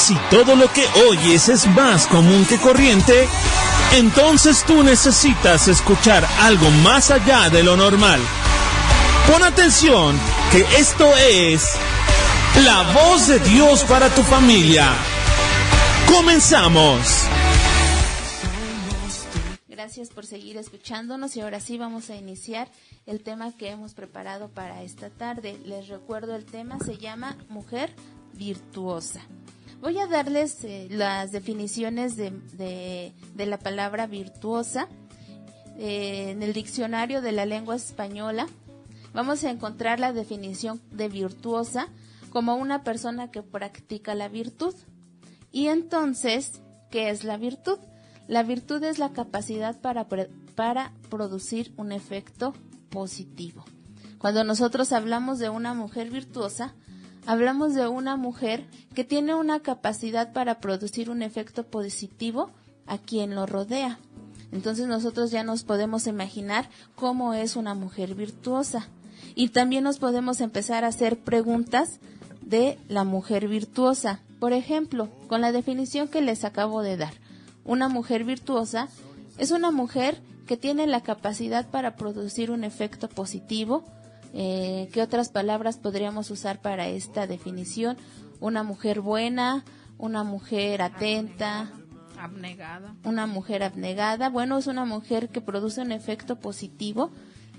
Si todo lo que oyes es más común que corriente, entonces tú necesitas escuchar algo más allá de lo normal. Pon atención, que esto es La Voz de Dios para tu familia. ¡Comenzamos! Gracias por seguir escuchándonos y ahora sí vamos a iniciar el tema que hemos preparado para esta tarde. Les recuerdo, el tema se llama Mujer Virtuosa. Voy a darles las definiciones de la palabra virtuosa. En el diccionario de la lengua española vamos a encontrar la definición de virtuosa como una persona que practica la virtud. Y entonces, ¿qué es la virtud? La virtud es la capacidad para producir un efecto positivo. Cuando nosotros hablamos de una mujer virtuosa, hablamos de una mujer que tiene una capacidad para producir un efecto positivo a quien lo rodea. Entonces nosotros ya nos podemos imaginar cómo es una mujer virtuosa. Y también nos podemos empezar a hacer preguntas de la mujer virtuosa. Por ejemplo, con la definición que les acabo de dar. Una mujer virtuosa es una mujer que tiene la capacidad para producir un efecto positivo. ¿Qué otras palabras podríamos usar para esta definición? Una mujer buena, una mujer atenta, abnegada. Una mujer abnegada. Bueno, es una mujer que produce un efecto positivo,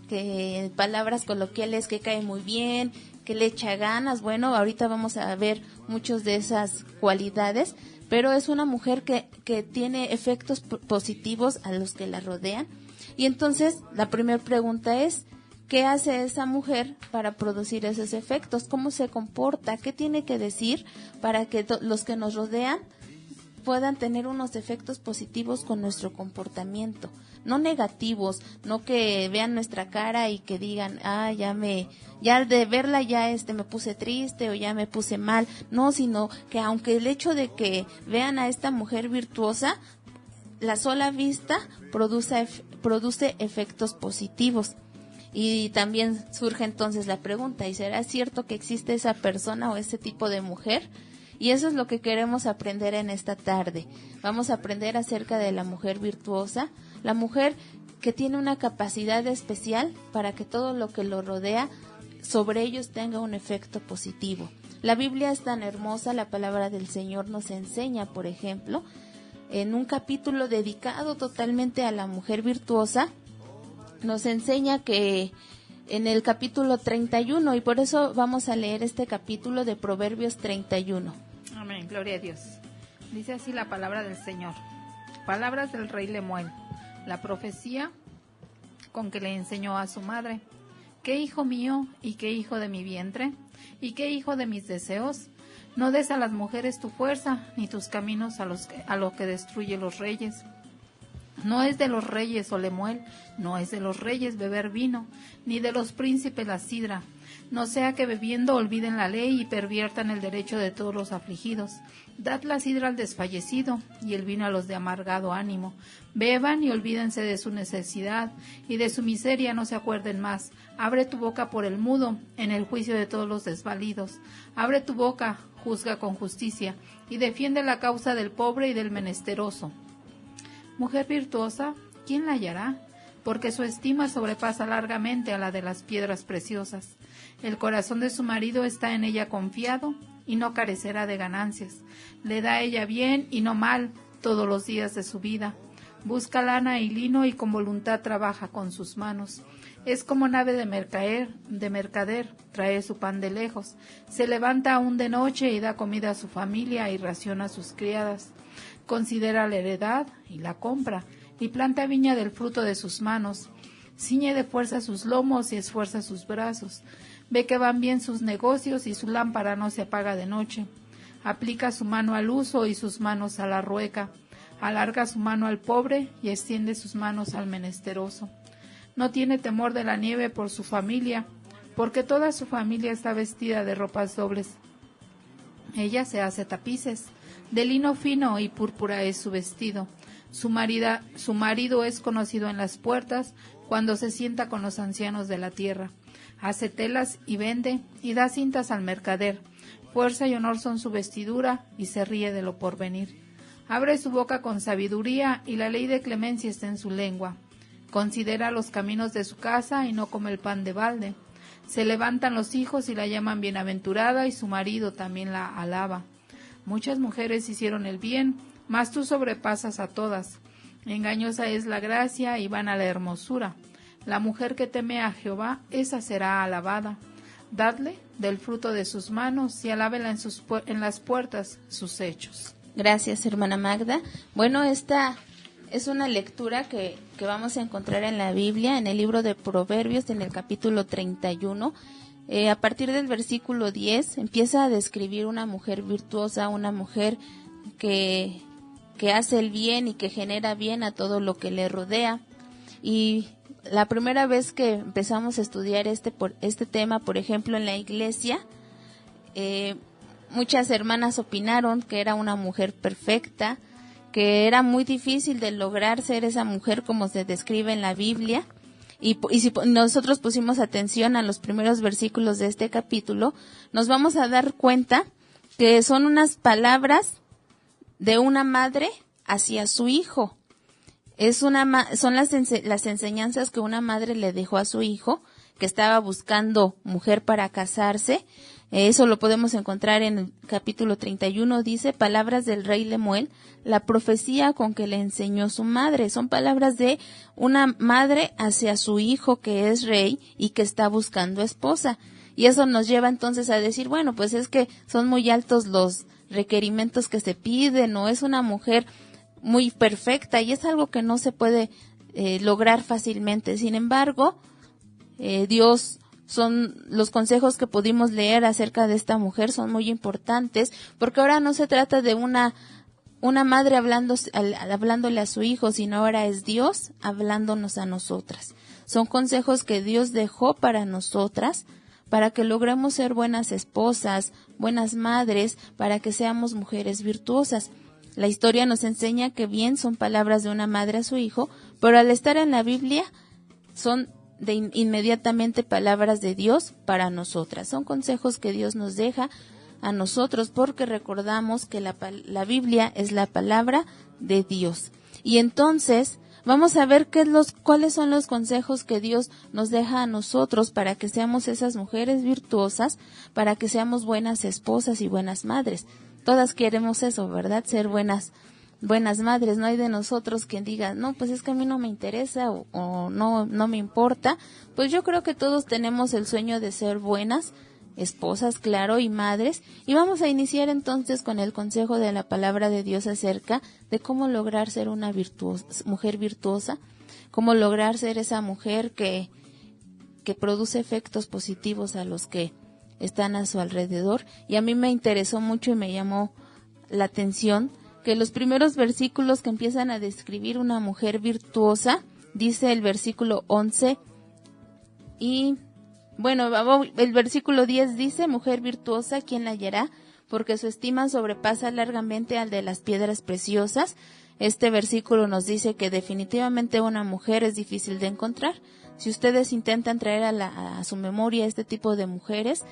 que palabras coloquiales, que cae muy bien, que le echa ganas. Bueno, ahorita vamos a ver muchas de esas cualidades, pero es una mujer que tiene efectos positivos a los que la rodean. Y entonces la primera pregunta es, ¿qué hace esa mujer para producir esos efectos? ¿Cómo se comporta? ¿Qué tiene que decir para que los que nos rodean puedan tener unos efectos positivos con nuestro comportamiento? No negativos, no que vean nuestra cara y que digan, ya de verla ya me puse triste o ya me puse mal. No, sino que aunque el hecho de que vean a esta mujer virtuosa, la sola vista produce efectos positivos. Y también surge entonces la pregunta, ¿y será cierto que existe esa persona o ese tipo de mujer? Y eso es lo que queremos aprender en esta tarde. Vamos a aprender acerca de la mujer virtuosa, la mujer que tiene una capacidad especial para que todo lo que lo rodea sobre ellos tenga un efecto positivo. La Biblia es tan hermosa, la palabra del Señor nos enseña, por ejemplo, en un capítulo dedicado totalmente a la mujer virtuosa, nos enseña que en el capítulo 31, y por eso vamos a leer este capítulo de Proverbios 31. Amén, gloria a Dios. Dice así la palabra del Señor. Palabras del rey Lemuel, la profecía con que le enseñó a su madre. ¿Qué hijo mío y qué hijo de mi vientre? ¿Y qué hijo de mis deseos? No des a las mujeres tu fuerza, ni tus caminos a lo que destruye los reyes. No es de los reyes, oh Lemuel, no es de los reyes beber vino, ni de los príncipes la sidra. No sea que bebiendo olviden la ley y perviertan el derecho de todos los afligidos. Dad la sidra al desfallecido y el vino a los de amargado ánimo. Beban y olvídense de su necesidad y de su miseria no se acuerden más. Abre tu boca por el mudo en el juicio de todos los desvalidos. Abre tu boca, juzga con justicia y defiende la causa del pobre y del menesteroso. Mujer virtuosa, ¿quién la hallará? Porque su estima sobrepasa largamente a la de las piedras preciosas. El corazón de su marido está en ella confiado y no carecerá de ganancias. Le da a ella bien y no mal todos los días de su vida. Busca lana y lino y con voluntad trabaja con sus manos. Es como nave de mercader, trae su pan de lejos. Se levanta aún de noche y da comida a su familia y raciona a sus criadas. Considera la heredad y la compra, y planta viña del fruto de sus manos. Ciñe de fuerza sus lomos y esfuerza sus brazos. Ve que van bien sus negocios y su lámpara no se apaga de noche. Aplica su mano al uso y sus manos a la rueca. Alarga su mano al pobre y extiende sus manos al menesteroso. No tiene temor de la nieve por su familia, porque toda su familia está vestida de ropas dobles. Ella se hace tapices. De lino fino y púrpura es su vestido. Su marido es conocido en las puertas cuando se sienta con los ancianos de la tierra. Hace telas y vende y da cintas al mercader. Fuerza y honor son su vestidura, y se ríe de lo porvenir. Abre su boca con sabiduría, y la ley de clemencia está en su lengua. Considera los caminos de su casa, y no come el pan de balde. Se levantan los hijos y la llaman bienaventurada, y su marido también la alaba. Muchas mujeres hicieron el bien, mas tú sobrepasas a todas. Engañosa es la gracia y vana la hermosura. La mujer que teme a Jehová, esa será alabada. Dadle del fruto de sus manos y alábela en las puertas sus hechos. Gracias, hermana Magda. Bueno, esta es una lectura que vamos a encontrar en la Biblia, en el libro de Proverbios, en el capítulo 31. A partir del versículo 10 empieza a describir una mujer virtuosa, una mujer que hace el bien y que genera bien a todo lo que le rodea. Y la primera vez que empezamos a estudiar este tema, por ejemplo, en la iglesia, muchas hermanas opinaron que era una mujer perfecta, que era muy difícil de lograr ser esa mujer como se describe en la Biblia. Y si nosotros pusimos atención a los primeros versículos de este capítulo, nos vamos a dar cuenta que son unas palabras de una madre hacia su hijo. Son las enseñanzas que una madre le dejó a su hijo, que estaba buscando mujer para casarse. Eso lo podemos encontrar en el capítulo 31, dice, palabras del rey Lemuel, la profecía con que le enseñó su madre. Son palabras de una madre hacia su hijo que es rey y que está buscando esposa. Y eso nos lleva entonces a decir, bueno, pues es que son muy altos los requerimientos que se piden, o es una mujer muy perfecta, y es algo que no se puede lograr fácilmente. Sin embargo, son los consejos que pudimos leer acerca de esta mujer son muy importantes, porque ahora no se trata de una madre hablándole a su hijo, sino ahora es Dios hablándonos a nosotras. Son consejos que Dios dejó para nosotras, para que logremos ser buenas esposas, buenas madres, para que seamos mujeres virtuosas. La historia nos enseña que bien son palabras de una madre a su hijo, pero al estar en la Biblia son inmediatamente palabras de Dios para nosotras. Son consejos que Dios nos deja a nosotros, porque recordamos que la Biblia es la palabra de Dios. Y entonces vamos a ver cuáles son los consejos que Dios nos deja a nosotros para que seamos esas mujeres virtuosas, para que seamos buenas esposas y buenas madres. Todas queremos eso, ¿verdad? Ser buenas madres. No hay de nosotros quien diga, no, pues es que a mí no me interesa o no me importa. Pues yo creo que todos tenemos el sueño de ser buenas esposas, claro, y madres. Y vamos a iniciar entonces con el consejo de la palabra de Dios acerca de cómo lograr ser una mujer virtuosa, cómo lograr ser esa mujer que produce efectos positivos a los que están a su alrededor. Y a mí me interesó mucho y me llamó la atención que los primeros versículos que empiezan a describir una mujer virtuosa, dice el versículo 11 y bueno, el versículo 10 dice, mujer virtuosa, ¿quién la hallará? Porque su estima sobrepasa largamente al de las piedras preciosas. Este versículo nos dice que definitivamente una mujer es difícil de encontrar. Si ustedes intentan traer a su memoria este tipo de mujeres,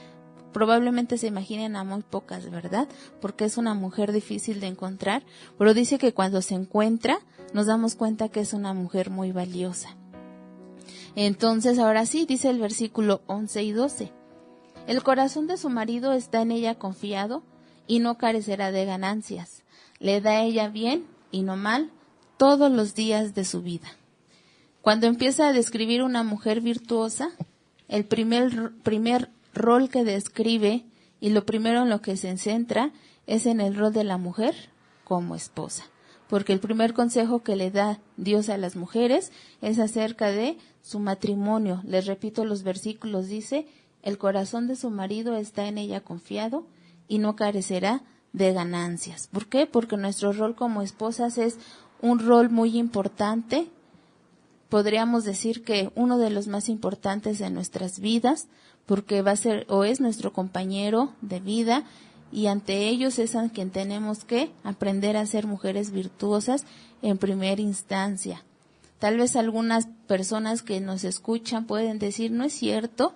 probablemente se imaginen a muy pocas, ¿verdad? Porque es una mujer difícil de encontrar, pero dice que cuando se encuentra, nos damos cuenta que es una mujer muy valiosa. Entonces, ahora sí, dice el versículo 11 y 12. El corazón de su marido está en ella confiado y no carecerá de ganancias. Le da a ella bien y no mal todos los días de su vida. Cuando empieza a describir una mujer virtuosa, el primer rol que describe y lo primero en lo que se centra es en el rol de la mujer como esposa. Porque el primer consejo que le da Dios a las mujeres es acerca de su matrimonio. Les repito los versículos, dice, el corazón de su marido está en ella confiado y no carecerá de ganancias. ¿Por qué? Porque nuestro rol como esposas es un rol muy importante. Podríamos decir que uno de los más importantes de nuestras vidas, porque va a ser o es nuestro compañero de vida, y ante ellos es a quien tenemos que aprender a ser mujeres virtuosas en primera instancia. Tal vez algunas personas que nos escuchan pueden decir, no es cierto,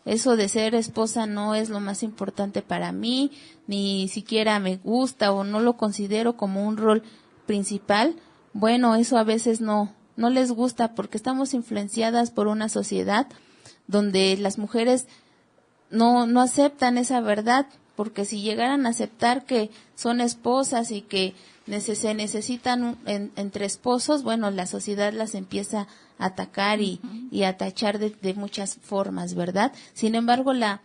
eso de ser esposa no es lo más importante para mí, ni siquiera me gusta o no lo considero como un rol principal, bueno, eso a veces no les gusta porque estamos influenciadas por una sociedad donde las mujeres no aceptan esa verdad, porque si llegaran a aceptar que son esposas y que se necesitan entre esposos, bueno, la sociedad las empieza a atacar y a tachar de muchas formas, ¿verdad? Sin embargo, la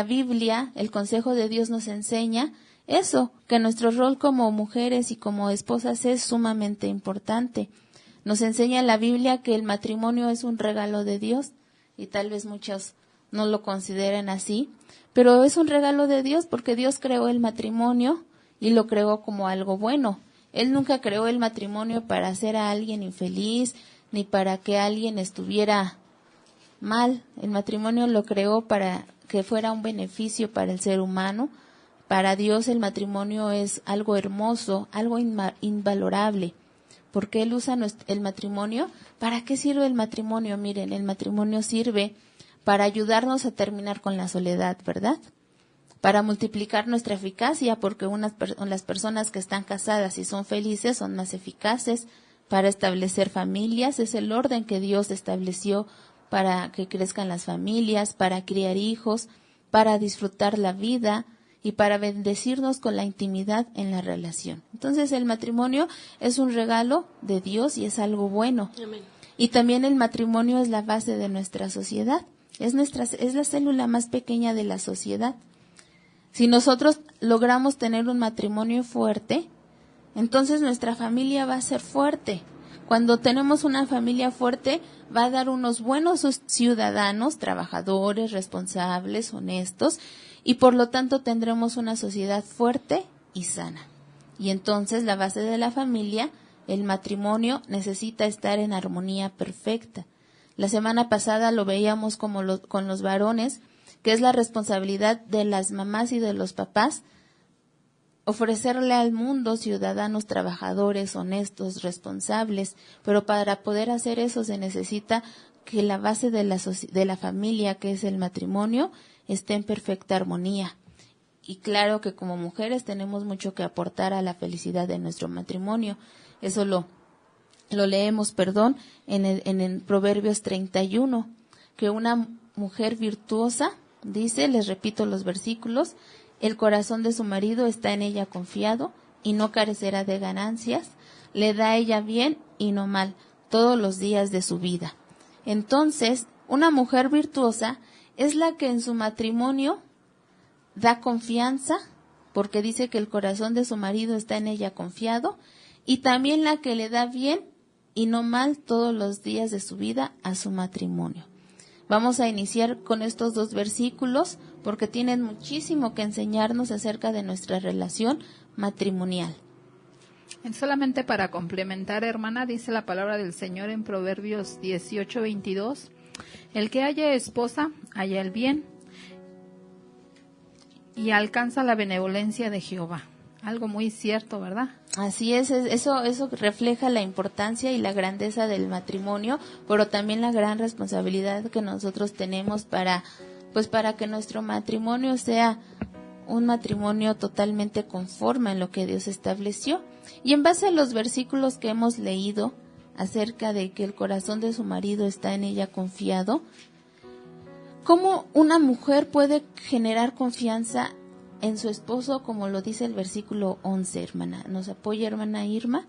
Biblia, el consejo de Dios nos enseña eso, que nuestro rol como mujeres y como esposas es sumamente importante. Nos enseña la Biblia que el matrimonio es un regalo de Dios, y tal vez muchos no lo consideren así, pero es un regalo de Dios porque Dios creó el matrimonio y lo creó como algo bueno. Él nunca creó el matrimonio para hacer a alguien infeliz ni para que alguien estuviera mal. El matrimonio lo creó para que fuera un beneficio para el ser humano. Para Dios el matrimonio es algo hermoso, algo invalorable. ¿Por qué Él usa el matrimonio? ¿Para qué sirve el matrimonio? Miren, el matrimonio sirve para ayudarnos a terminar con la soledad, ¿verdad? Para multiplicar nuestra eficacia, porque las personas que están casadas y son felices son más eficaces. Para establecer familias, es el orden que Dios estableció para que crezcan las familias, para criar hijos, para disfrutar la vida y para bendecirnos con la intimidad en la relación. Entonces el matrimonio es un regalo de Dios y es algo bueno. Amén. Y también el matrimonio es la base de nuestra sociedad. Es la célula más pequeña de la sociedad. Si nosotros logramos tener un matrimonio fuerte, entonces nuestra familia va a ser fuerte. Cuando tenemos una familia fuerte, va a dar unos buenos ciudadanos, trabajadores, responsables, honestos, y por lo tanto tendremos una sociedad fuerte y sana. Y entonces la base de la familia, el matrimonio, necesita estar en armonía perfecta. La semana pasada lo veíamos con los varones, que es la responsabilidad de las mamás y de los papás ofrecerle al mundo ciudadanos trabajadores, honestos, responsables, pero para poder hacer eso se necesita que la base de la familia, que es el matrimonio, esté en perfecta armonía. Y claro que como mujeres tenemos mucho que aportar a la felicidad de nuestro matrimonio. Eso lo leemos, en Proverbios 31, que una mujer virtuosa, dice, les repito los versículos, el corazón de su marido está en ella confiado y no carecerá de ganancias, le da a ella bien y no mal todos los días de su vida. Entonces, una mujer virtuosa es la que en su matrimonio da confianza, porque dice que el corazón de su marido está en ella confiado, y también la que le da bien y no mal todos los días de su vida a su matrimonio. Vamos a iniciar con estos dos versículos porque tienen muchísimo que enseñarnos acerca de nuestra relación matrimonial. Solamente para complementar, hermana, dice la palabra del Señor en Proverbios 18:22, el que haya esposa, halla el bien y alcanza la benevolencia de Jehová. Algo muy cierto, ¿verdad? Así es, eso refleja la importancia y la grandeza del matrimonio, pero también la gran responsabilidad que nosotros tenemos para que nuestro matrimonio sea un matrimonio totalmente conforme a lo que Dios estableció. Y en base a los versículos que hemos leído acerca de que el corazón de su marido está en ella confiado, ¿cómo una mujer puede generar confianza en su esposo, como lo dice el versículo 11, hermana? ¿Nos apoya, hermana Irma?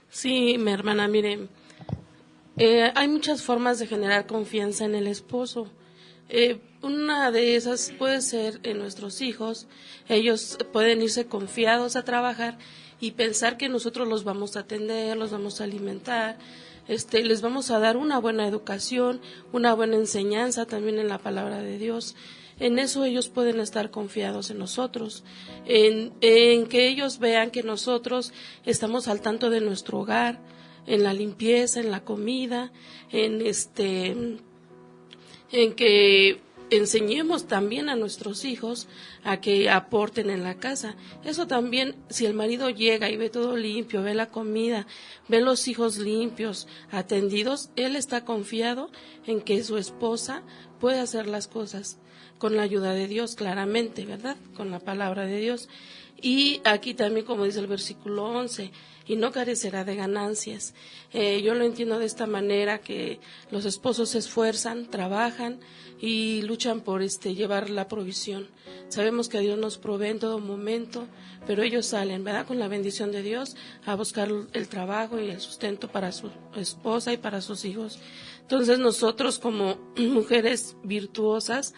Sí, mi hermana, mire, hay muchas formas de generar confianza en el esposo. Una de esas puede ser en nuestros hijos. Ellos pueden irse confiados a trabajar y pensar que nosotros los vamos a atender, los vamos a alimentar, les vamos a dar una buena educación, una buena enseñanza también en la palabra de Dios. En eso ellos pueden estar confiados en nosotros, en que ellos vean que nosotros estamos al tanto de nuestro hogar, en la limpieza, en la comida, en que enseñemos también a nuestros hijos a que aporten en la casa. Eso también, si el marido llega y ve todo limpio, ve la comida, ve los hijos limpios, atendidos, él está confiado en que su esposa puede hacer las cosas. con la ayuda de Dios, claramente, ¿verdad? Con la palabra de Dios. Y aquí también, como dice el versículo 11, y no carecerá de ganancias. Yo lo entiendo de esta manera, que los esposos se esfuerzan, trabajan y luchan por llevar la provisión. Sabemos que Dios nos provee en todo momento, pero ellos salen, ¿verdad?, con la bendición de Dios, a buscar el trabajo y el sustento para su esposa y para sus hijos. Entonces nosotros, como mujeres virtuosas,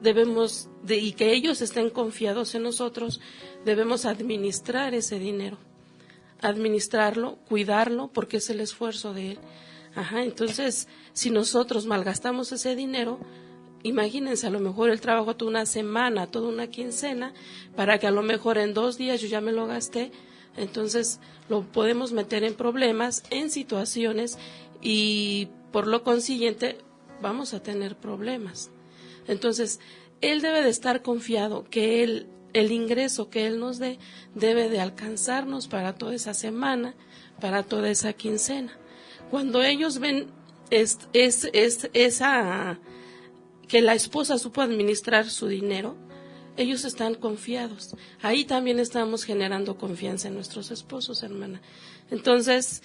debemos y que ellos estén confiados en nosotros, debemos administrar ese dinero, administrarlo, cuidarlo, porque es el esfuerzo de él. Entonces, si nosotros malgastamos ese dinero, imagínense, a lo mejor él trabajó toda una semana, toda una quincena, para que a lo mejor en 2 días yo ya me lo gasté. Entonces lo podemos meter en problemas, en situaciones, y por lo consiguiente vamos a tener problemas. Entonces, él debe de estar confiado que el ingreso que él nos dé debe de alcanzarnos para toda esa semana, para toda esa quincena. Cuando ellos ven esa que la esposa supo administrar su dinero, ellos están confiados. Ahí también estamos generando confianza en nuestros esposos, hermana. Entonces,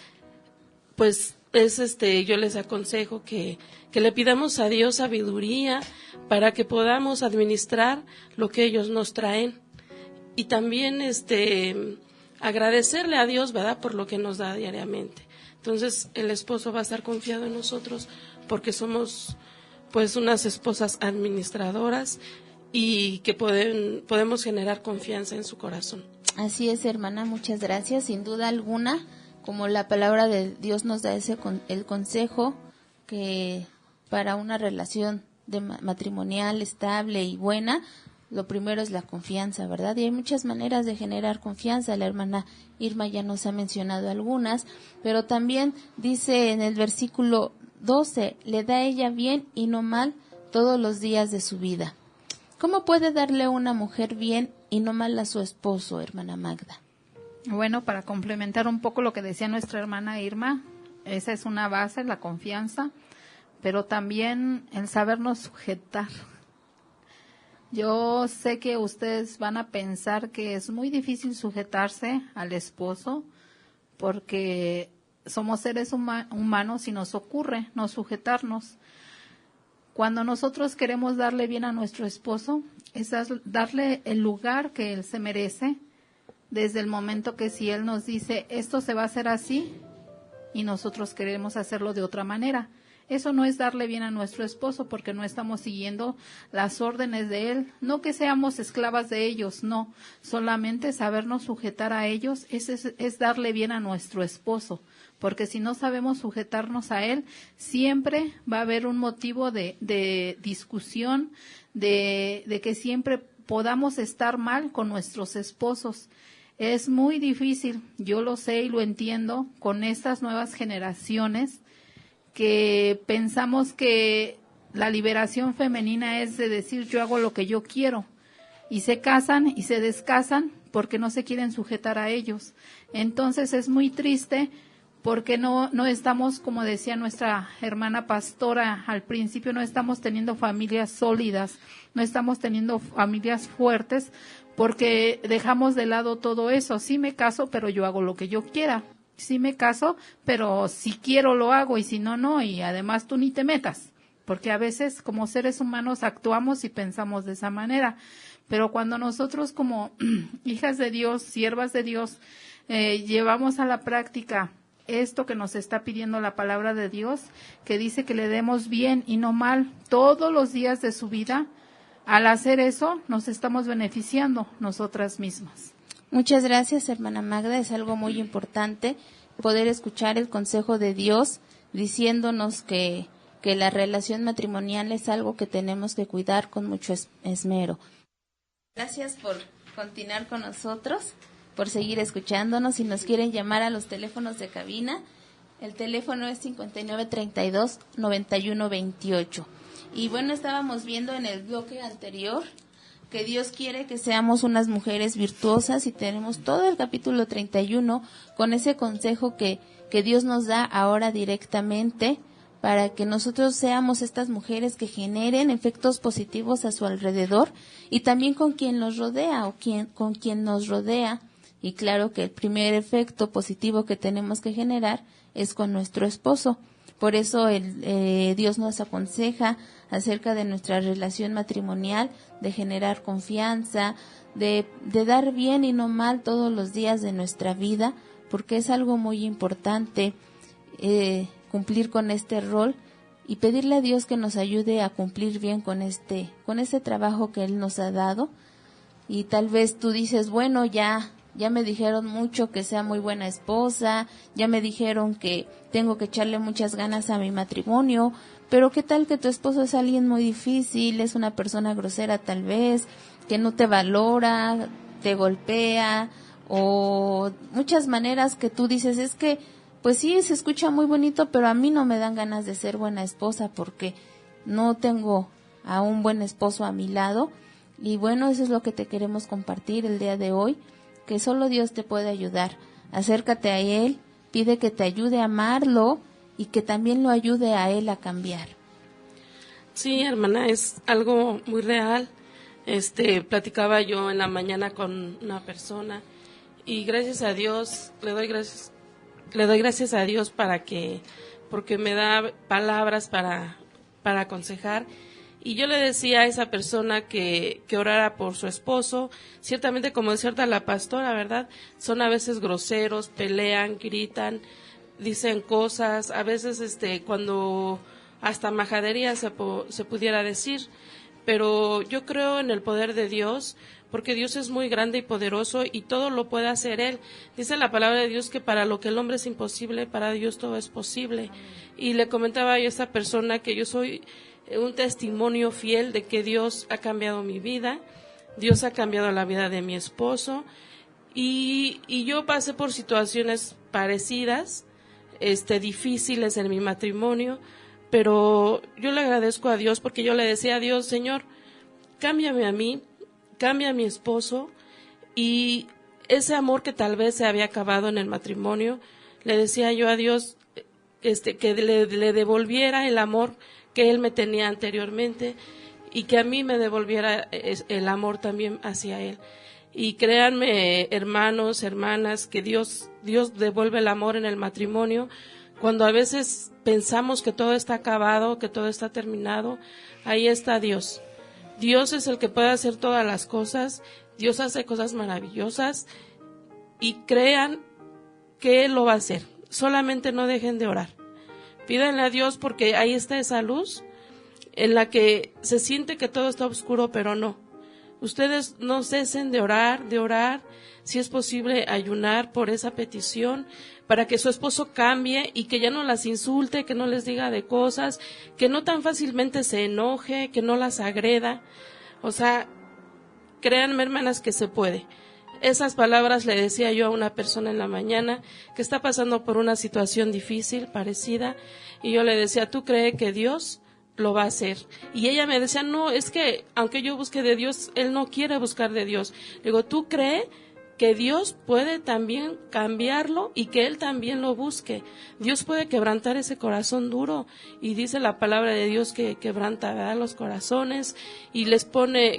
pues yo les aconsejo que le pidamos a Dios sabiduría para que podamos administrar lo que ellos nos traen, y también agradecerle a Dios, ¿verdad?, por lo que nos da diariamente. Entonces el esposo va a estar confiado en nosotros porque somos pues unas esposas administradoras y que podemos generar confianza en su corazón. Así es, hermana, muchas gracias. Sin duda alguna, como la palabra de Dios nos da el consejo, que para una relación matrimonial estable y buena, lo primero es la confianza, ¿verdad? Y hay muchas maneras de generar confianza. La hermana Irma ya nos ha mencionado algunas, pero también dice en el versículo 12, le da ella bien y no mal todos los días de su vida. ¿Cómo puede darle una mujer bien y no mal a su esposo, hermana Magda? Bueno, para complementar un poco lo que decía nuestra hermana Irma, esa es una base, la confianza, pero también el sabernos sujetar. Yo sé que ustedes van a pensar que es muy difícil sujetarse al esposo porque somos seres humanos y nos ocurre no sujetarnos. Cuando nosotros queremos darle bien a nuestro esposo, es darle el lugar que él se merece, desde el momento que si él nos dice, esto se va a hacer así, y nosotros queremos hacerlo de otra manera. Eso no es darle bien a nuestro esposo porque no estamos siguiendo las órdenes de él. No que seamos esclavas de ellos, no. Solamente sabernos sujetar a ellos es darle bien a nuestro esposo. Porque si no sabemos sujetarnos a él, siempre va a haber un motivo de discusión, de que siempre podamos estar mal con nuestros esposos. Es muy difícil, yo lo sé y lo entiendo, con estas nuevas generaciones, que pensamos que la liberación femenina es de decir yo hago lo que yo quiero, y se casan y se descasan porque no se quieren sujetar a ellos. Entonces es muy triste porque no estamos, como decía nuestra hermana pastora al principio, no estamos teniendo familias sólidas, no estamos teniendo familias fuertes porque dejamos de lado todo eso. Sí me caso, pero yo hago lo que yo quiera. Sí me caso, pero si quiero lo hago y si no, no. Y además tú ni te metas, porque a veces como seres humanos actuamos y pensamos de esa manera. Pero cuando nosotros como hijas de Dios, siervas de Dios, llevamos a la práctica esto que nos está pidiendo la palabra de Dios, que dice que le demos bien y no mal todos los días de su vida, al hacer eso nos estamos beneficiando nosotras mismas. Muchas gracias, hermana Magda. Es algo muy importante poder escuchar el consejo de Dios diciéndonos que la relación matrimonial es algo que tenemos que cuidar con mucho esmero. Gracias por continuar con nosotros, por seguir escuchándonos. Si nos quieren llamar a los teléfonos de cabina, el teléfono es 5932-9128. Y bueno, estábamos viendo en el bloque anterior que Dios quiere que seamos unas mujeres virtuosas y tenemos todo el capítulo 31 con ese consejo que Dios nos da ahora directamente para que nosotros seamos estas mujeres que generen efectos positivos a su alrededor y también con quien los rodea o con quien nos rodea. Y claro que el primer efecto positivo que tenemos que generar es con nuestro esposo. Por eso Dios nos aconseja acerca de nuestra relación matrimonial, de generar confianza, de dar bien y no mal todos los días de nuestra vida, porque es algo muy importante cumplir con este rol y pedirle a Dios que nos ayude a cumplir bien con este trabajo que Él nos ha dado. Y tal vez tú dices, bueno, ya me dijeron mucho que sea muy buena esposa, ya me dijeron que tengo que echarle muchas ganas a mi matrimonio, pero ¿qué tal que tu esposo es alguien muy difícil, es una persona grosera tal vez, que no te valora, te golpea, o muchas maneras que tú dices, es que pues sí, se escucha muy bonito, pero a mí no me dan ganas de ser buena esposa porque no tengo a un buen esposo a mi lado? Y bueno, eso es lo que te queremos compartir el día de hoy, que solo Dios te puede ayudar. Acércate a Él, pide que te ayude a amarlo y que también lo ayude a Él a cambiar. Sí, hermana, es algo muy real. Platicaba yo en la mañana con una persona y gracias a Dios, le doy gracias a Dios porque me da palabras para aconsejar. Y yo le decía a esa persona que orara por su esposo. Ciertamente, como decía la pastora, ¿verdad? Son a veces groseros, pelean, gritan, dicen cosas, a veces cuando hasta majadería se pudiera decir. Pero yo creo en el poder de Dios, porque Dios es muy grande y poderoso y todo lo puede hacer Él. Dice la palabra de Dios que para lo que el hombre es imposible, para Dios todo es posible. Y le comentaba yo a esa persona que yo soy un testimonio fiel de que Dios ha cambiado mi vida, Dios ha cambiado la vida de mi esposo, y yo pasé por situaciones parecidas, difíciles en mi matrimonio, pero yo le agradezco a Dios porque yo le decía a Dios, Señor, cámbiame a mí, cambia a mi esposo, y ese amor que tal vez se había acabado en el matrimonio, le decía yo a Dios que le devolviera el amor que Él me tenía anteriormente y que a mí me devolviera el amor también hacia Él. Y créanme, hermanos, hermanas, que Dios devuelve el amor en el matrimonio. Cuando a veces pensamos que todo está acabado, que todo está terminado, ahí está Dios. Dios es el que puede hacer todas las cosas. Dios hace cosas maravillosas y crean que Él lo va a hacer. Solamente no dejen de orar. Pídanle a Dios porque ahí está esa luz en la que se siente que todo está oscuro, pero no. Ustedes no cesen de orar, si es posible ayunar por esa petición, para que su esposo cambie y que ya no las insulte, que no les diga de cosas, que no tan fácilmente se enoje, que no las agreda. O sea, créanme, hermanas, que se puede. Esas palabras le decía yo a una persona en la mañana que está pasando por una situación difícil, parecida, y yo le decía, ¿tú crees que Dios lo va a hacer? Y ella me decía, no, es que aunque yo busque de Dios, Él no quiere buscar de Dios. Le digo, ¿tú crees que Dios puede también cambiarlo y que Él también lo busque? Dios puede quebrantar ese corazón duro, y dice la palabra de Dios que quebranta, ¿verdad?, los corazones y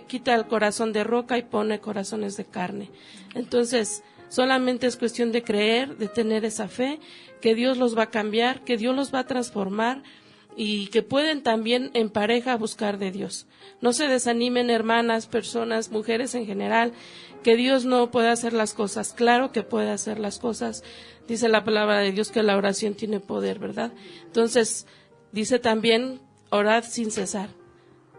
quita el corazón de roca y pone corazones de carne. Entonces, solamente es cuestión de creer, de tener esa fe, que Dios los va a cambiar, que Dios los va a transformar y que pueden también en pareja buscar de Dios. No se desanimen, hermanas, personas, mujeres en general, que Dios no puede hacer las cosas. Claro que puede hacer las cosas. Dice la palabra de Dios que la oración tiene poder, ¿verdad? Entonces, dice también, orad sin cesar.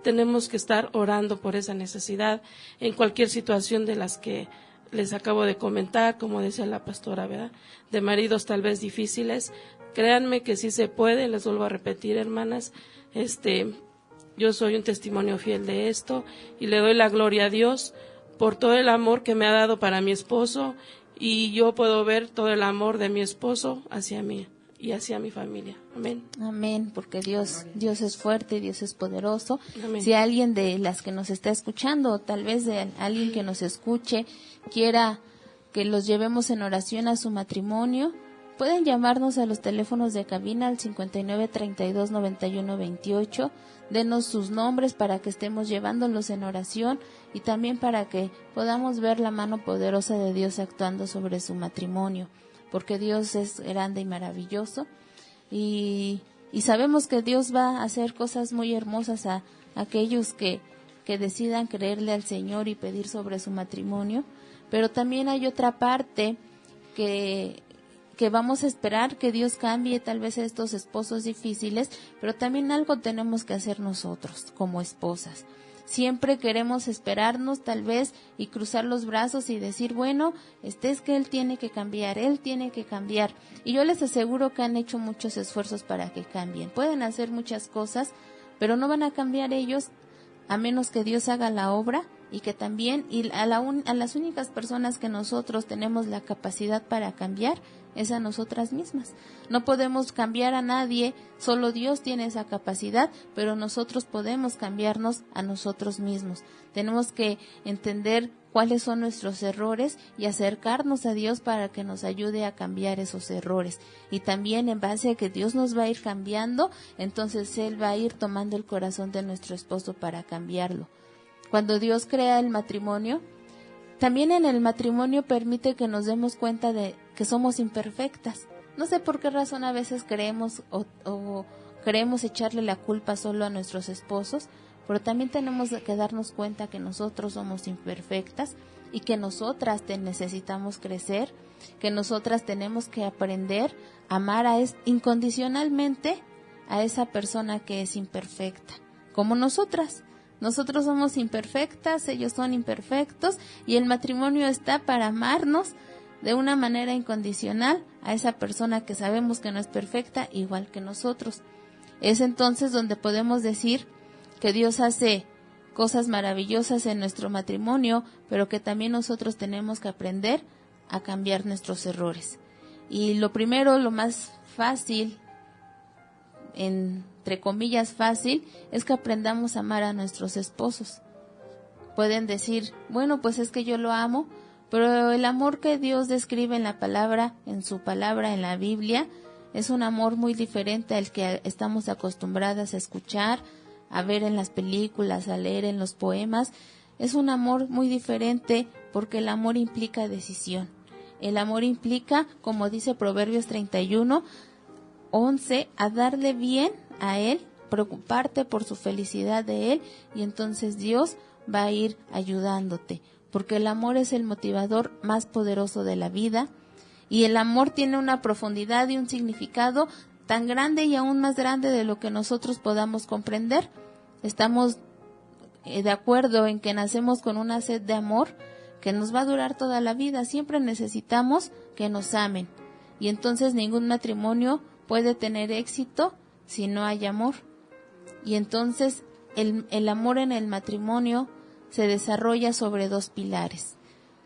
Tenemos que estar orando por esa necesidad en cualquier situación de las que les acabo de comentar, como decía la pastora, ¿verdad? De maridos tal vez difíciles. Créanme que sí se puede, les vuelvo a repetir, hermanas, yo soy un testimonio fiel de esto y le doy la gloria a Dios por todo el amor que me ha dado para mi esposo, y yo puedo ver todo el amor de mi esposo hacia mí y hacia mi familia. Amén. Amén, porque Dios es fuerte, Dios es poderoso. Amén. Si alguien de las que nos está escuchando, o tal vez de alguien que nos escuche, quiera que los llevemos en oración a su matrimonio, Pueden llamarnos a los teléfonos de cabina al 59 32 91 28. Denos sus nombres para que estemos llevándolos en oración y también para que podamos ver la mano poderosa de Dios actuando sobre su matrimonio, porque Dios es grande y maravilloso y sabemos que Dios va a hacer cosas muy hermosas a aquellos que decidan creerle al Señor y pedir sobre su matrimonio. Pero también hay otra parte que vamos a esperar que Dios cambie tal vez a estos esposos difíciles, pero también algo tenemos que hacer nosotros como esposas. Siempre queremos esperarnos tal vez y cruzar los brazos y decir, bueno, es que él tiene que cambiar. Y yo les aseguro que han hecho muchos esfuerzos para que cambien. Pueden hacer muchas cosas, pero no van a cambiar ellos a menos que Dios haga la obra. Y que también a las únicas personas que nosotros tenemos la capacidad para cambiar es a nosotras mismas. No podemos cambiar a nadie, solo Dios tiene esa capacidad, pero nosotros podemos cambiarnos a nosotros mismos. Tenemos que entender cuáles son nuestros errores y acercarnos a Dios para que nos ayude a cambiar esos errores. Y también en base a que Dios nos va a ir cambiando, entonces Él va a ir tomando el corazón de nuestro esposo para cambiarlo. Cuando Dios crea el matrimonio, también en el matrimonio permite que nos demos cuenta de que somos imperfectas. No sé por qué razón a veces creemos o queremos echarle la culpa solo a nuestros esposos, pero también tenemos que darnos cuenta que nosotros somos imperfectas y que nosotras necesitamos crecer, que nosotras tenemos que aprender a amar incondicionalmente a esa persona que es imperfecta, como nosotras. Nosotros somos imperfectas, ellos son imperfectos y el matrimonio está para amarnos de una manera incondicional a esa persona que sabemos que no es perfecta igual que nosotros. Es entonces donde podemos decir que Dios hace cosas maravillosas en nuestro matrimonio, pero que también nosotros tenemos que aprender a cambiar nuestros errores. Y lo primero, lo más fácil, entre comillas fácil, es que aprendamos a amar a nuestros esposos. Pueden decir, bueno, pues es que yo lo amo, pero el amor que Dios describe en la palabra, en su palabra, en la Biblia, es un amor muy diferente al que estamos acostumbradas a escuchar, a ver en las películas, a leer en los poemas. Es un amor muy diferente porque el amor implica decisión. El amor implica, como dice Proverbios 31:11, a darle bien a él, preocuparte por su felicidad de él, y entonces Dios va a ir ayudándote, porque el amor es el motivador más poderoso de la vida, y el amor tiene una profundidad y un significado tan grande y aún más grande de lo que nosotros podamos comprender. Estamos de acuerdo en que nacemos con una sed de amor que nos va a durar toda la vida. Siempre necesitamos que nos amen, y entonces ningún matrimonio puede tener éxito si no hay amor. Y entonces el amor en el matrimonio se desarrolla sobre dos pilares,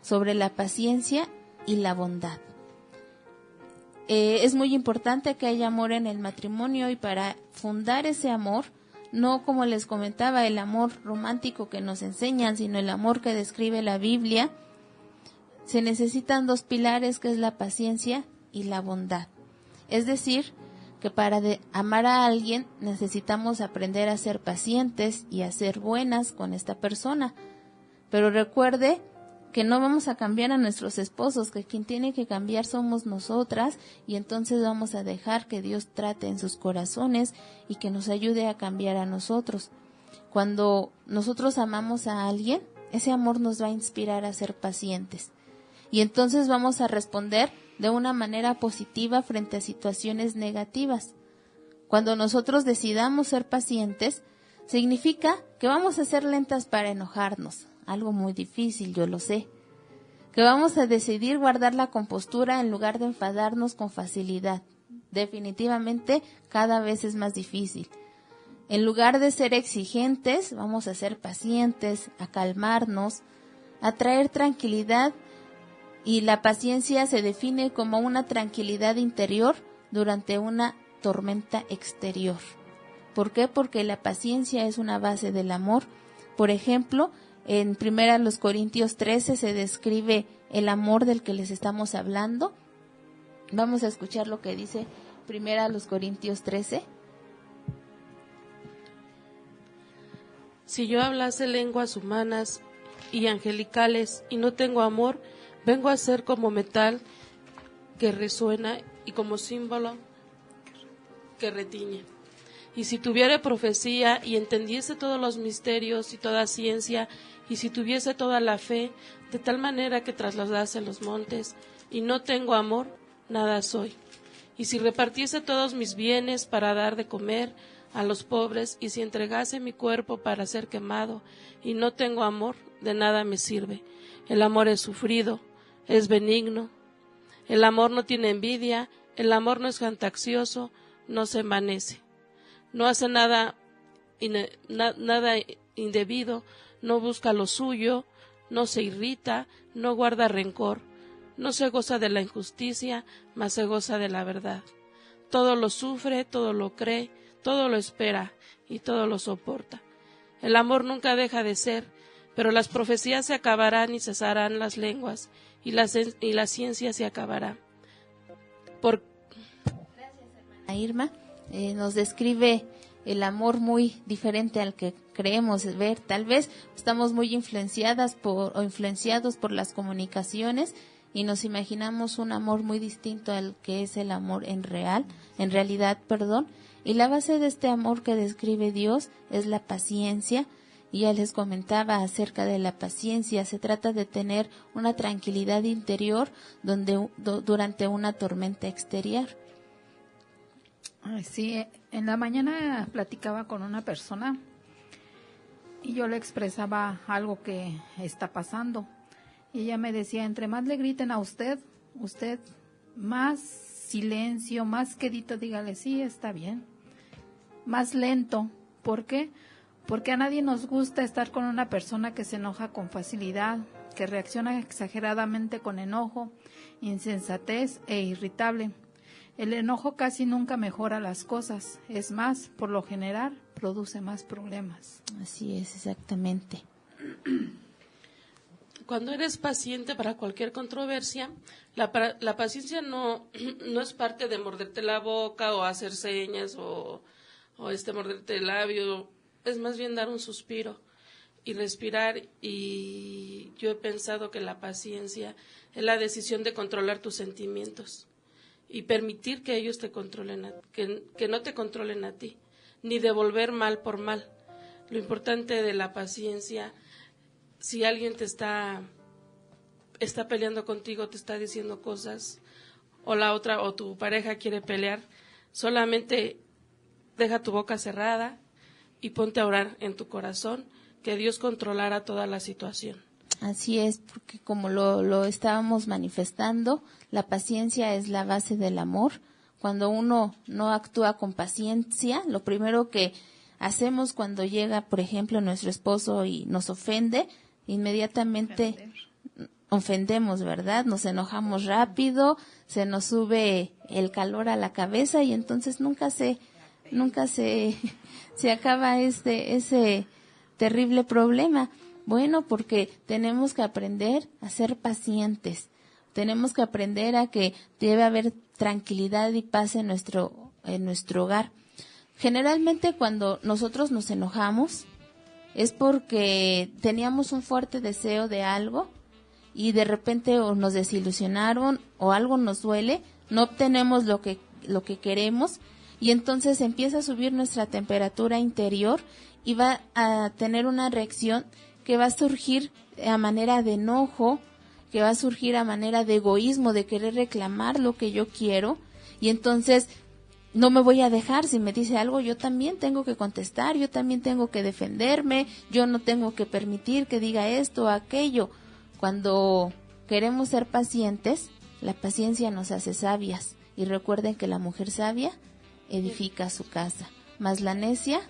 sobre la paciencia y la bondad. Es muy importante que haya amor en el matrimonio, y para fundar ese amor, no como les comentaba el amor romántico que nos enseñan, sino el amor que describe la Biblia, se necesitan dos pilares, que es la paciencia y la bondad. Es decir, que para amar a alguien necesitamos aprender a ser pacientes y a ser buenas con esta persona. Pero recuerde que no vamos a cambiar a nuestros esposos, que quien tiene que cambiar somos nosotras, y entonces vamos a dejar que Dios trate en sus corazones y que nos ayude a cambiar a nosotros. Cuando nosotros amamos a alguien, ese amor nos va a inspirar a ser pacientes, y entonces vamos a responder de una manera positiva frente a situaciones negativas. Cuando nosotros decidamos ser pacientes, significa que vamos a ser lentas para enojarnos, algo muy difícil, yo lo sé. Que vamos a decidir guardar la compostura en lugar de enfadarnos con facilidad. Definitivamente cada vez es más difícil. En lugar de ser exigentes, vamos a ser pacientes, a calmarnos, a traer tranquilidad. Y la paciencia se define como una tranquilidad interior durante una tormenta exterior. ¿Por qué? Porque la paciencia es una base del amor. Por ejemplo, en 1 Corintios 13 se describe el amor del que les estamos hablando. Vamos a escuchar lo que dice 1 Corintios 13. Si yo hablase lenguas humanas y angelicales y no tengo amor, vengo a ser como metal que resuena y como símbolo que retiñe. Y si tuviere profecía y entendiese todos los misterios y toda ciencia, y si tuviese toda la fe, de tal manera que trasladase los montes, y no tengo amor, nada soy. Y si repartiese todos mis bienes para dar de comer a los pobres, y si entregase mi cuerpo para ser quemado, y no tengo amor, de nada me sirve. El amor es sufrido, es benigno. El amor no tiene envidia, el amor no es jactancioso, no se envanece. No hace nada indebido, no busca lo suyo, no se irrita, no guarda rencor, no se goza de la injusticia, mas se goza de la verdad. Todo lo sufre, todo lo cree, todo lo espera y todo lo soporta. El amor nunca deja de ser, pero las profecías se acabarán y cesarán las lenguas, y la ciencia se acabará. Gracias, hermana Irma. Nos describe el amor muy diferente al que creemos ver. Tal vez estamos muy influenciados por las comunicaciones y nos imaginamos un amor muy distinto al que es el amor en realidad. Y la base de este amor que describe Dios es la paciencia. Y ya les comentaba acerca de la paciencia. Se trata de tener una tranquilidad interior durante una tormenta exterior. Sí, en la mañana platicaba con una persona y yo le expresaba algo que está pasando. Y ella me decía, entre más le griten a usted más silencio, más quedito, dígale, sí, está bien. Más lento. ¿Por qué? Porque a nadie nos gusta estar con una persona que se enoja con facilidad, que reacciona exageradamente con enojo, insensatez e irritable. El enojo casi nunca mejora las cosas, es más, por lo general, produce más problemas. Así es, exactamente. Cuando eres paciente para cualquier controversia, la paciencia no es parte de morderte la boca o hacer señas o morderte el labio. Es más bien dar un suspiro y respirar, y yo he pensado que la paciencia es la decisión de controlar tus sentimientos y permitir que ellos te controlen, que no te controlen a ti, ni devolver mal por mal. Lo importante de la paciencia, si alguien te está peleando contigo, te está diciendo cosas, o tu pareja quiere pelear, solamente deja tu boca cerrada y ponte a orar en tu corazón, que Dios controlará toda la situación. Así es, porque como lo estábamos manifestando, la paciencia es la base del amor. Cuando uno no actúa con paciencia, lo primero que hacemos cuando llega, por ejemplo, nuestro esposo y nos ofende, inmediatamente ofendemos, ¿verdad? Nos enojamos rápido, se nos sube el calor a la cabeza y entonces nunca se acaba ese terrible problema. Bueno, porque tenemos que aprender a ser pacientes. Tenemos que aprender a que debe haber tranquilidad y paz en nuestro hogar. Generalmente cuando nosotros nos enojamos es porque teníamos un fuerte deseo de algo y de repente o nos desilusionaron o algo nos duele, no obtenemos lo que queremos y entonces empieza a subir nuestra temperatura interior y va a tener una reacción que va a surgir a manera de enojo, que va a surgir a manera de egoísmo, de querer reclamar lo que yo quiero, y entonces no me voy a dejar. Si me dice algo, yo también tengo que contestar, yo también tengo que defenderme, yo no tengo que permitir que diga esto o aquello. Cuando queremos ser pacientes, la paciencia nos hace sabias, y recuerden que la mujer sabia edifica su casa, mas la necia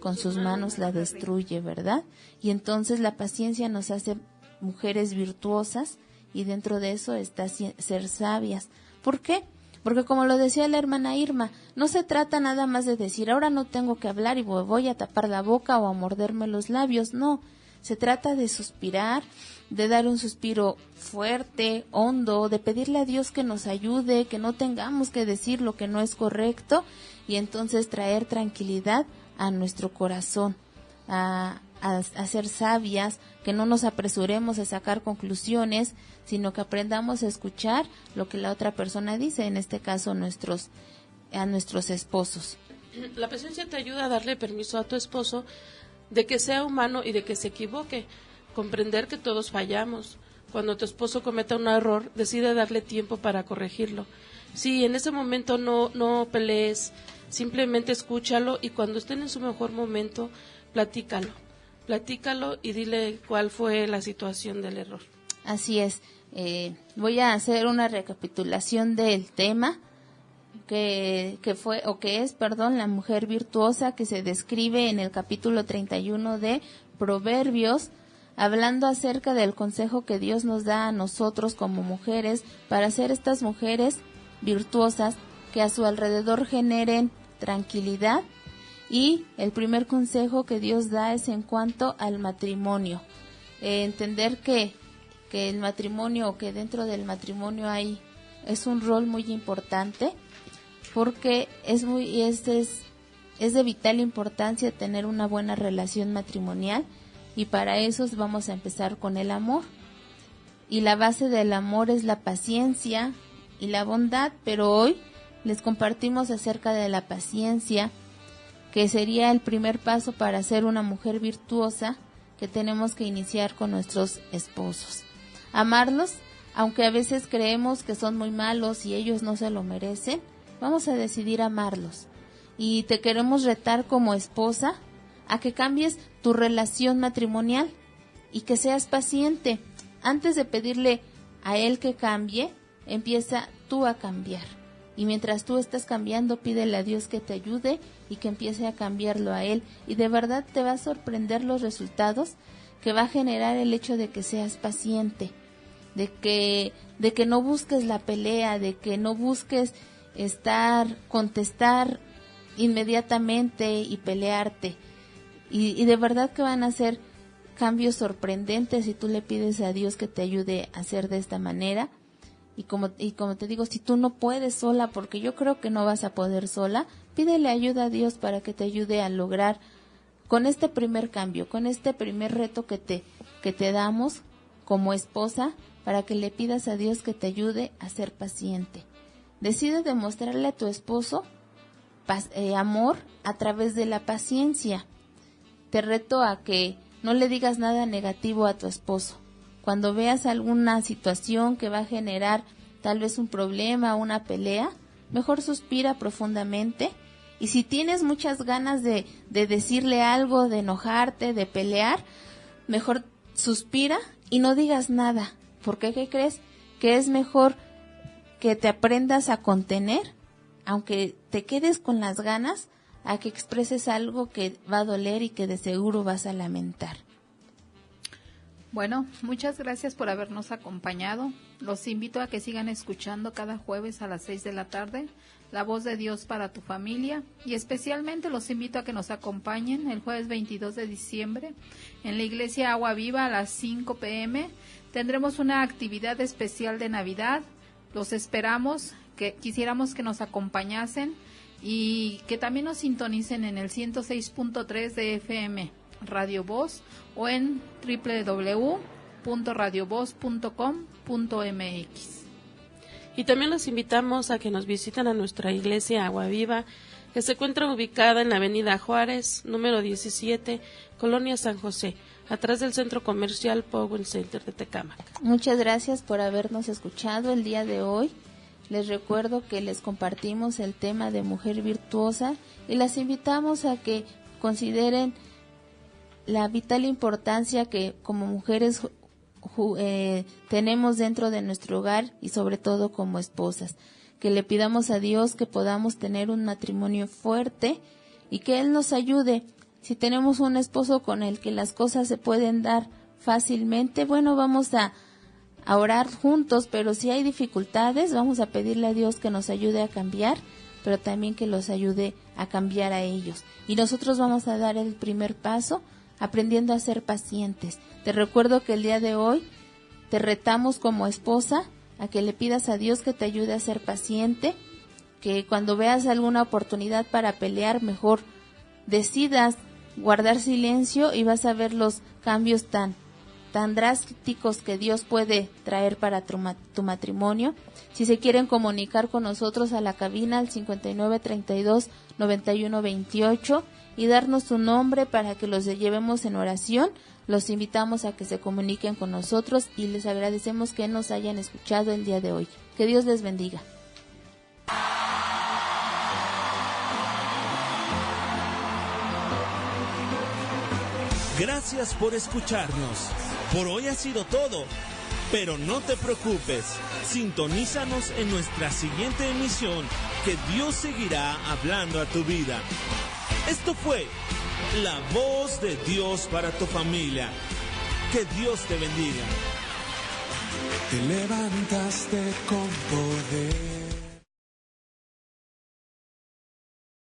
con sus manos la destruye, ¿verdad? Y entonces la paciencia nos hace mujeres virtuosas y dentro de eso está ser sabias. ¿Por qué? Porque como lo decía la hermana Irma, no se trata nada más de decir, ahora no tengo que hablar y voy a tapar la boca o a morderme los labios, no. Se trata de suspirar, de dar un suspiro fuerte, hondo, de pedirle a Dios que nos ayude, que no tengamos que decir lo que no es correcto y entonces traer tranquilidad a nuestro corazón, a ser sabias, que no nos apresuremos a sacar conclusiones, sino que aprendamos a escuchar lo que la otra persona dice, en este caso a nuestros esposos. La paciencia te ayuda a darle permiso a tu esposo de que sea humano y de que se equivoque, comprender que todos fallamos. Cuando tu esposo cometa un error, decide darle tiempo para corregirlo. Sí, en ese momento no pelees, simplemente escúchalo y cuando estén en su mejor momento, platícalo y dile cuál fue la situación del error. Así es. Voy a hacer una recapitulación del tema que es la mujer virtuosa, que se describe en el capítulo 31 de Proverbios, hablando acerca del consejo que Dios nos da a nosotros como mujeres para ser estas mujeres virtuosas que a su alrededor generen tranquilidad. Y el primer consejo que Dios da es en cuanto al matrimonio. Entender que el matrimonio, o que dentro del matrimonio es un rol muy importante, porque es de vital importancia tener una buena relación matrimonial, y para eso vamos a empezar con el amor. Y la base del amor es la paciencia y la bondad, pero hoy les compartimos acerca de la paciencia, que sería el primer paso para ser una mujer virtuosa, que tenemos que iniciar con nuestros esposos. Amarlos, aunque a veces creemos que son muy malos y ellos no se lo merecen, vamos a decidir amarlos. Y te queremos retar como esposa a que cambies tu relación matrimonial y que seas paciente. Antes de pedirle a él que cambie, empieza tú a cambiar. Y mientras tú estás cambiando, pídele a Dios que te ayude y que empiece a cambiarlo a él. Y de verdad te va a sorprender los resultados que va a generar el hecho de que seas paciente, de que no busques la pelea, de que no busques contestar inmediatamente y pelearte. Y de verdad que van a ser cambios sorprendentes si tú le pides a Dios que te ayude a hacer de esta manera. Y como te digo, si tú no puedes sola, porque yo creo que no vas a poder sola, pídele ayuda a Dios para que te ayude a lograr con este primer cambio, con este primer reto que te damos como esposa, para que le pidas a Dios que te ayude a ser paciente. Decide demostrarle a tu esposo amor a través de la paciencia. Te reto a que no le digas nada negativo a tu esposo. Cuando veas alguna situación que va a generar tal vez un problema, una pelea, mejor suspira profundamente. Y si tienes muchas ganas de decirle algo, de enojarte, de pelear, mejor suspira y no digas nada. Porque ¿qué crees? Que es mejor que te aprendas a contener, aunque te quedes con las ganas, a que expreses algo que va a doler y que de seguro vas a lamentar. Bueno, muchas gracias por habernos acompañado. Los invito a que sigan escuchando cada jueves a las 6 de la tarde La Voz de Dios para tu familia, y especialmente los invito a que nos acompañen el jueves 22 de diciembre en la iglesia Agua Viva a las 5 p.m. Tendremos una actividad especial de Navidad. Los esperamos, que quisiéramos que nos acompañasen y que también nos sintonicen en el 106.3 de FM Radio Voz o en www.radiovoz.com.mx. Y también los invitamos a que nos visiten a nuestra iglesia Agua Viva, que se encuentra ubicada en la avenida Juárez, número 17, Colonia San José, atrás del Centro Comercial Power Center de Tecámac. Muchas gracias por habernos escuchado el día de hoy. Les recuerdo que les compartimos el tema de mujer virtuosa y las invitamos a que consideren la vital importancia que como mujeres tenemos dentro de nuestro hogar y sobre todo como esposas. Que le pidamos a Dios que podamos tener un matrimonio fuerte y que Él nos ayude. Si tenemos un esposo con el que las cosas se pueden dar fácilmente, bueno, vamos a orar juntos, pero si hay dificultades, vamos a pedirle a Dios que nos ayude a cambiar, pero también que los ayude a cambiar a ellos. Y nosotros vamos a dar el primer paso aprendiendo a ser pacientes. Te recuerdo que el día de hoy te retamos como esposa a que le pidas a Dios que te ayude a ser paciente, que cuando veas alguna oportunidad para pelear, mejor decidas guardar silencio y vas a ver los cambios tan drásticos que Dios puede traer para tu matrimonio. Si se quieren comunicar con nosotros a la cabina al 5932-9128 y darnos su nombre para que los llevemos en oración, los invitamos a que se comuniquen con nosotros y les agradecemos que nos hayan escuchado el día de hoy. Que Dios les bendiga. Gracias por escucharnos. Por hoy ha sido todo, pero no te preocupes. Sintonízanos en nuestra siguiente emisión, que Dios seguirá hablando a tu vida. Esto fue La Voz de Dios para tu familia. Que Dios te bendiga. Te levantaste con poder.